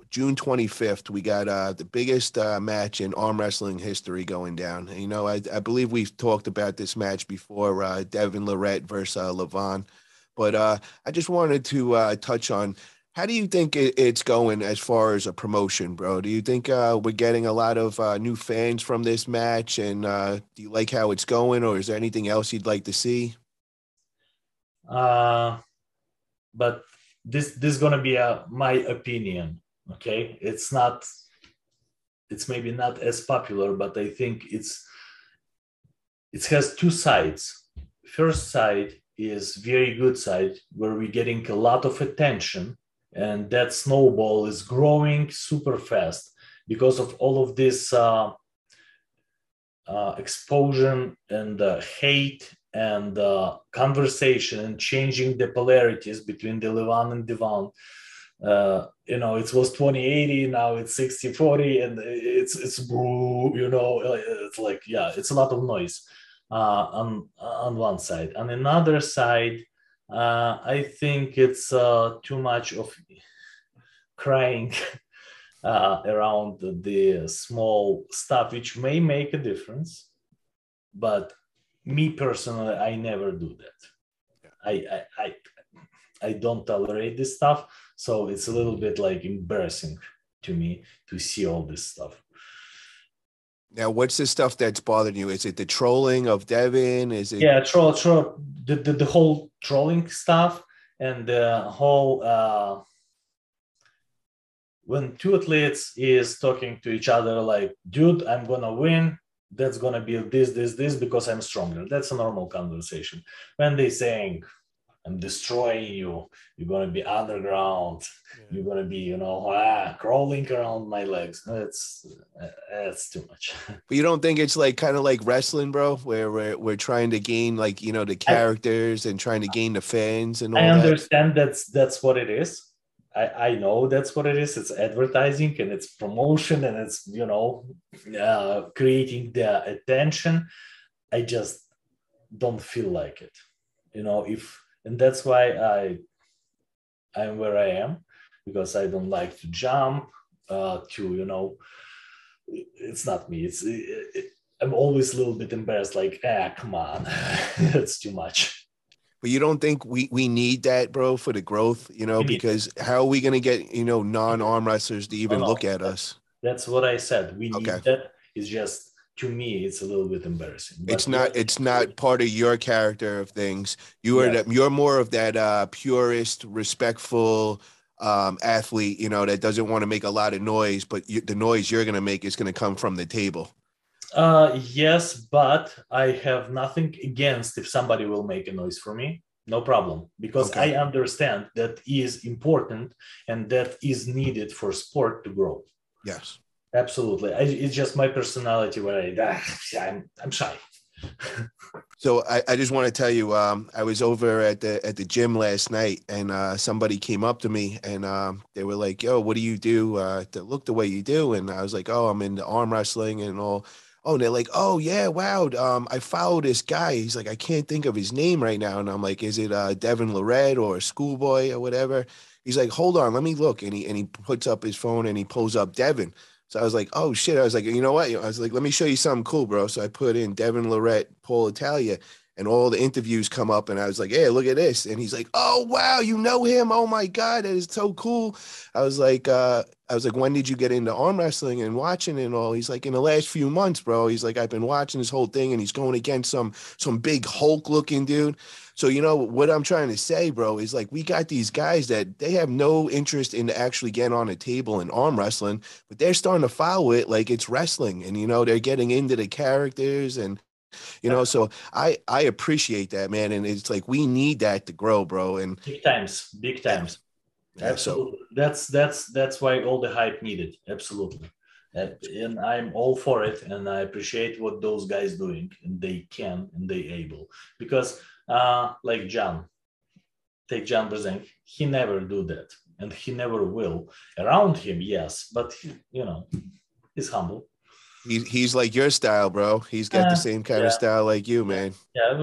June 25th, we got the biggest match in arm wrestling history going down. And, I believe we've talked about this match before, Devon Larratt versus Levan. But I just wanted to touch on, how do you think it's going as far as a promotion, bro? Do you think we're getting a lot of new fans from this match? And do you like how it's going, or is there anything else you'd like to see? But this gonna be my opinion. Okay, it's maybe not as popular, but I think it has two sides. First side is very good side where we're getting a lot of attention, and that snowball is growing super fast because of all of this explosion and hate and conversation and changing the polarities between the Levan and Devon. It was 2080, now it's 6040, and it's boo, it's like, yeah, it's a lot of noise on one side. On another side, I think it's too much of crying around the small stuff, which may make a difference, but me personally, I never do that. I don't tolerate this stuff, so it's a little bit like embarrassing to me to see all this stuff. Now, what's the stuff that's bothering you? Is it the trolling of Devin? Is it? Yeah, troll, the whole trolling stuff, and the whole when two athletes is talking to each other like, dude, I'm gonna win, that's gonna be this because I'm stronger. That's a normal conversation. When they saying, I'm destroying you, you're gonna be underground, you're gonna be, crawling around my legs. That's too much. But you don't think it's like kind of like wrestling, bro, where we're trying to gain, like, the characters and trying to gain the fans and all I that? understand that's what it is. I know that's what it is. It's advertising and it's promotion and it's, creating the attention. I just don't feel like it, and that's why I'm where I am, because I don't like to jump it's not me. I'm always a little bit embarrassed, like, come on, it's too much. But you don't think we need that, bro, for the growth, because how are we going to get, non-arm wrestlers to even look at us? That's what I said. We need Okay. that. It's just, to me, it's a little bit embarrassing. But It's not part of your character of things. You're more of that purist, respectful athlete, that doesn't want to make a lot of noise, but the noise you're going to make is going to come from the table. Yes, but I have nothing against if somebody will make a noise for me. No problem, because I understand that is important and that is needed for sport to grow. Yes, absolutely. It's just my personality where I'm shy. So I just want to tell you, I was over at the gym last night, and somebody came up to me, and they were like, "Yo, what do you do to look the way you do?" And I was like, "Oh, I'm into arm wrestling and all." Oh, and they're like, "Oh yeah, wow. I follow this guy." He's like, "I can't think of his name right now," and I'm like, "Is it Devon Larratt or Schoolboy or whatever?" He's like, "Hold on, let me look," and he puts up his phone and he pulls up Devon. So I was like, oh shit. I was like, you know what? I was like, let me show you something cool, bro. So I put in Devon Larratt, Paul Italia, and all the interviews come up. And I was like, hey, look at this. And he's like, oh wow, you know him? Oh my God, that is so cool. I was like, when did you get into arm wrestling and watching it and all? He's like, in the last few months, bro. He's like, I've been watching this whole thing, and he's going against some big Hulk looking dude. So, what I'm trying to say, bro, is like, we got these guys that they have no interest in actually getting on a table and arm wrestling, but they're starting to follow it like it's wrestling, and, they're getting into the characters, and, so I appreciate that, man. And it's like, we need that to grow, bro. And big times. Yeah. Absolutely. That's why all the hype needed. Absolutely. And I'm all for it, and I appreciate what those guys doing, and they can and they able, because like take John Brzenk, he never do that, and he never will. Around him, yes, but he's humble. He's like your style, bro. He's got the same kind of style like you, man. Yeah,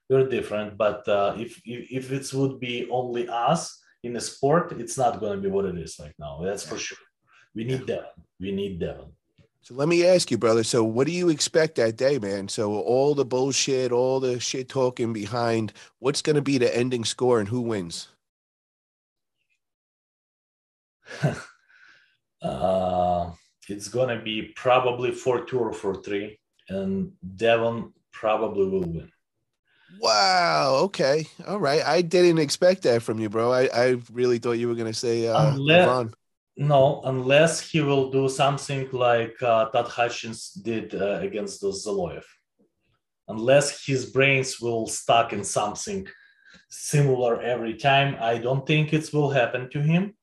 we're different, but if it would be only us, in the sport, it's not going to be what it is right now. That's for sure. We need Yeah. Devon. We need Devon. So let me ask you, brother. So what do you expect that day, man? So all the bullshit, all the shit talking behind, what's going to be the ending score and who wins? It's going to be probably 4-2 or 4-3, and Devon probably will win. Wow. Okay. All right. I didn't expect that from you, bro. I really thought you were going to say Levan. Unless he will do something like Todd Hutchins did against Zoloyev. Unless his brains will stuck in something similar every time, I don't think it will happen to him.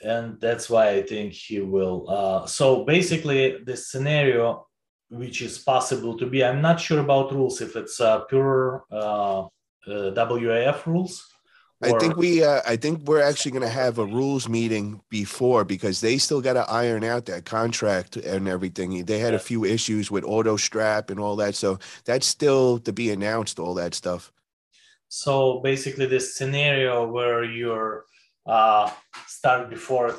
And that's why I think he will. So basically, the scenario which is possible to be, I'm not sure about rules, if it's pure WAF rules. I think we're actually going to have a rules meeting before, because they still got to iron out that contract and everything. They had a few issues with auto strap and all that, so that's still to be announced. All that stuff. So basically, this scenario where you're start before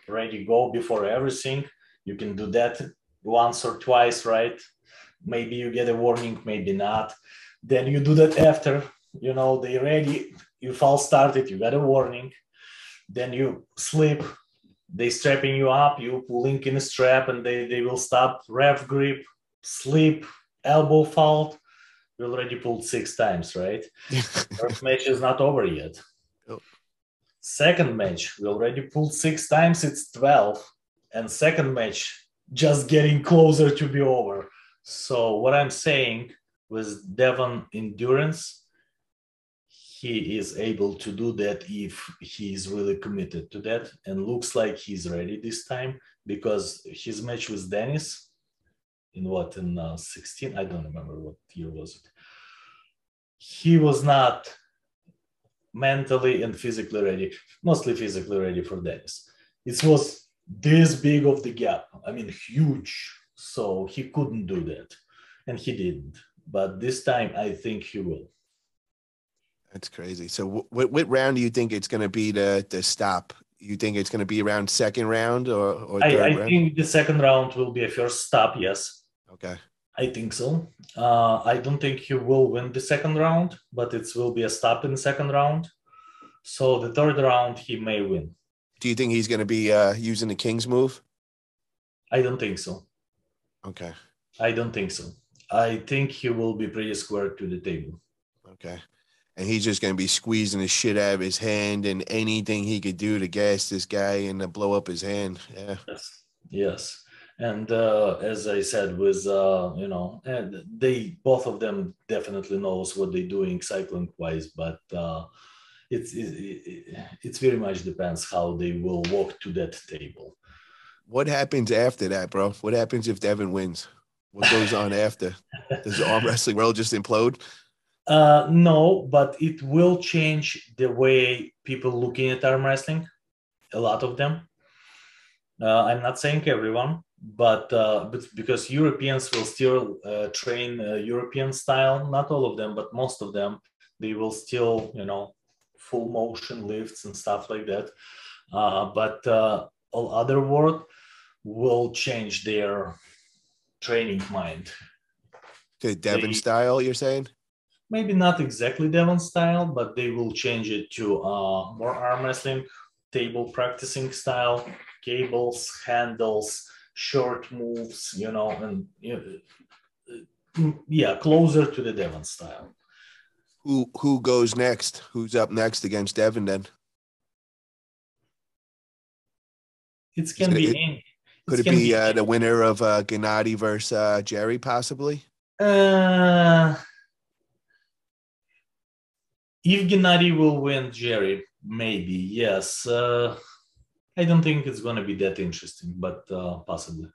ready go before everything, you can do that once or twice, right? Maybe you get a warning, maybe not. Then you do that after, they ready. You fall started, you got a warning, then you slip, they strapping you up, you pulling in a strap, and they will stop. Ref grip, slip, elbow fault. We already pulled 6 times, right? First match is not over yet. Oh. Second match, we already pulled 6 times, it's 12. And second match, just getting closer to be over. So what I'm saying with Devon endurance, he is able to do that if he is really committed to that, and looks like he's ready this time, because his match with Dennis in 16, I don't remember what year was it. He was not mentally and physically ready, mostly physically ready for Dennis. It was this big of the gap, I mean huge, so he couldn't do that, and he didn't. But this time I think he will. That's crazy. So what round do you think it's going to be to stop? You think it's going to be around second round or third round? I think the second round will be a first stop, yes. Okay. I think so. I don't think he will win the second round, but it will be a stop in the second round. So the third round, he may win. Do you think he's going to be using the King's move? I don't think so. Okay. I don't think so. I think he will be pretty square to the table. Okay. And he's just going to be squeezing the shit out of his hand and anything he could do to gas this guy and to blow up his hand. Yeah. Yes. And as I said, with, they both of them definitely knows what they're doing cycling wise, but it's very much depends how they will walk to that table. What happens after that, bro? What happens if Devon wins? What goes on after? Does the arm wrestling world just implode? No, but it will change the way people looking at arm wrestling. A lot of them. I'm not saying everyone, but because Europeans will still train European style. Not all of them, but most of them. They will still, full motion lifts and stuff like that. But all other world will change their training mind. To Devon style, you're saying? Maybe not exactly Devon style, but they will change it to more arm wrestling, table practicing style, cables, handles, short moves, and closer to the Devon style. Who goes next? Who's up next against Devon then? It can be any. Could it be the winner of Gennady versus Jerry, possibly? If Gennady will win Jerry, maybe, yes. I don't think it's going to be that interesting, but possibly.